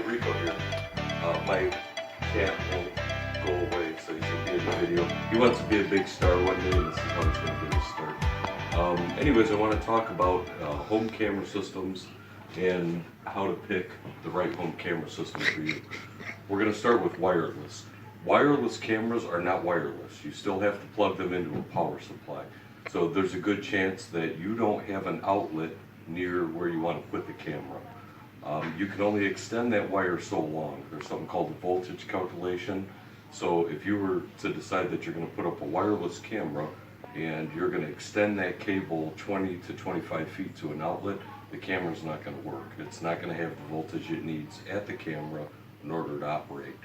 Rico here. My cat won't go away, so he should be in the video. He wants to be a big star one day, and this is how he's going to get his start. Anyways, I want to talk about home camera systems and how to pick the right home camera system for you. We're going to start with wireless. Wireless cameras are not wireless. You still have to plug them into a power supply. So there's a good chance that you don't have an outlet near where you want to put the camera. You can only extend that wire so long. There's something called the voltage calculation. So if you were to decide that you're going to put up a wireless camera and you're going to extend that cable 20 to 25 feet to an outlet, the camera's not going to work. It's not going to have the voltage it needs at the camera in order to operate.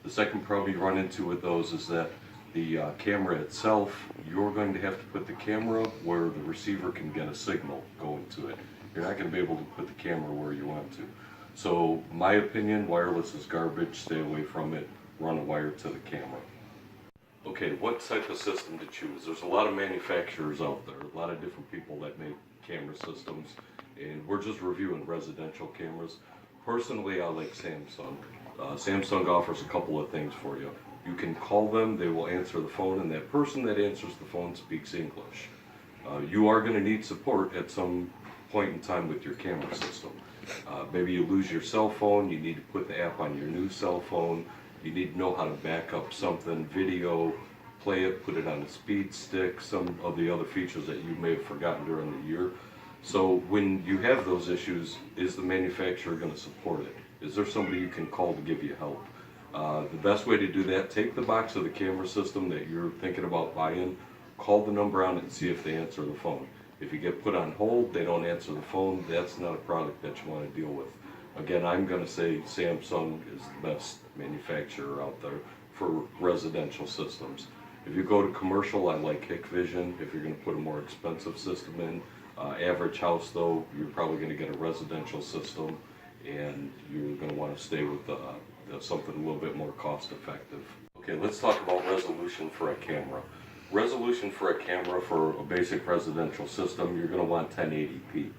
The second problem you run into with those is that the camera itself, you're going to have to put the camera where the receiver can get a signal going to it. You're not going to be able to put the camera where you want to. So, my opinion, wireless is garbage. Stay away from it. Run a wire to the camera. Okay, what type of system to choose? There's a lot of manufacturers out there, a lot of different people that make camera systems, and we're just reviewing residential cameras. Personally, I like Samsung. Samsung offers a couple of things for you. You can call them, they will answer the phone, and that person that answers the phone speaks English. You are going to need support at some point in time with your camera system. Maybe you lose your cell phone, you need to put the app on your new cell phone, you need to know how to back up something, video, play it, put it on a speed stick, some of the other features that you may have forgotten during the year. So when you have those issues, is the manufacturer going to support it? Is there somebody you can call to give you help? The best way to do that, take the box of the camera system that you're thinking about buying, call the number on it and see if they answer the phone. If you get put on hold, they don't answer the phone, that's not a product that you want to deal with. Again, I'm going to say Samsung is the best manufacturer out there for residential systems. If you go to commercial, I like Hikvision if you're going to put a more expensive system in. Average house though, you're probably going to get a residential system and you're going to want to stay with something a little bit more cost effective. Okay, let's talk about resolution for a camera. Resolution for a camera for a basic residential system, you're going to want 1080p.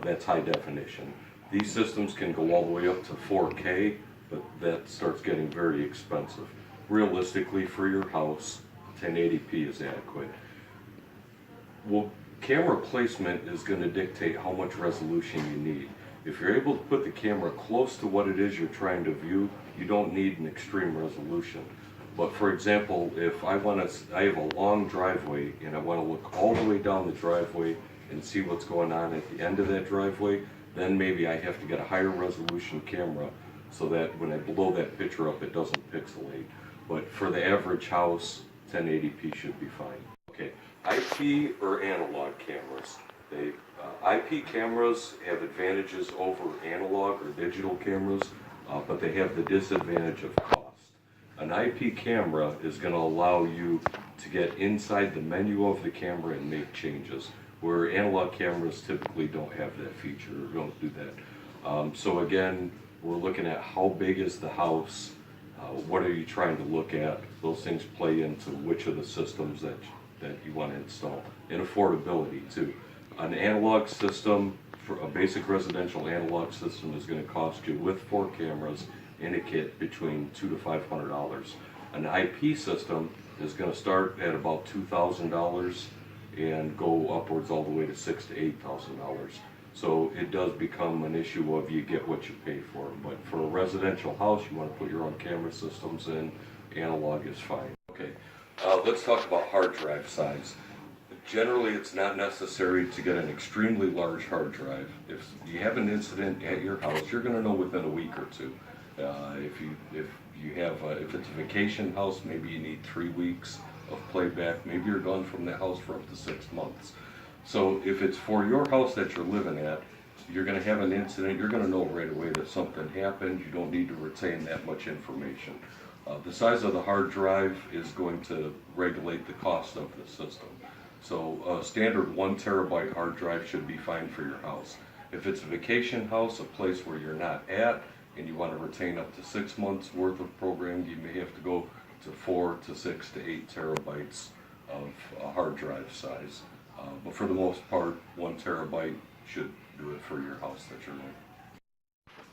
That's high definition. These systems can go all the way up to 4K, but that starts getting very expensive. Realistically, for your house, 1080p is adequate. Well, camera placement is going to dictate how much resolution you need. If you're able to put the camera close to what it is you're trying to view, you don't need an extreme resolution. But for example, if I have a long driveway and I want to look all the way down the driveway and see what's going on at the end of that driveway, then maybe I have to get a higher resolution camera so that when I blow that picture up, it doesn't pixelate. But for the average house, 1080p should be fine. Okay, IP or analog cameras. IP cameras have advantages over analog or digital cameras, but they have the disadvantage of cost. An IP camera is going to allow you to get inside the menu of the camera and make changes, where analog cameras typically don't have that feature or don't do that. So again, we're looking at how big is the house, what are you trying to look at. Those things play into which of the systems that you want to install, and affordability too. An analog system, for a basic residential analog system, is going to cost you, with 4 cameras in a kit, between $200 to $500. An IP system is going to start at about $2,000 and go upwards all the way to $6,000 to $8,000. So it does become an issue of you get what you pay for. But for a residential house, you want to put your own camera systems in. Analog is fine. Okay, let's talk about hard drive size. Generally, it's not necessary to get an extremely large hard drive. If you have an incident at your house, you're going to know within a week or two. If it's a vacation house, maybe you need 3 weeks of playback. Maybe you're gone from the house for up to 6 months. So if it's for your house that you're living at, you're going to have an incident, you're going to know right away that something happened. You don't need to retain that much information. The size of the hard drive is going to regulate the cost of the system. So a standard 1 terabyte hard drive should be fine for your house. If it's a vacation house, a place where you're not at, and you want to retain up to 6 months worth of programming, you may have to go to 4 to 6 to 8 terabytes of hard drive size. But for the most part, 1 terabyte should do it for your house that you're in.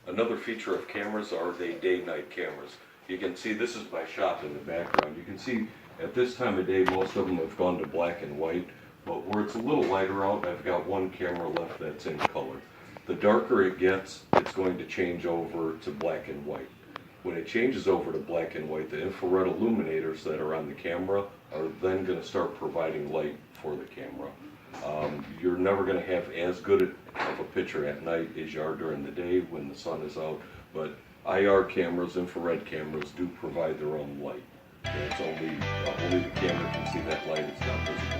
Another feature of cameras are the day-night cameras. You can see, this is my shop in the background. You can see at this time of day most of them have gone to black and white, but where it's a little lighter out, I've got one camera left that's in color. The darker it gets, it's going to change over to black and white. When it changes over to black and white, the infrared illuminators that are on the camera are then going to start providing light for the camera. You're never going to have as good of a picture at night as you are during the day when the sun is out, but IR cameras, infrared cameras, do provide their own light. And it's only the camera can see that light, it's not visible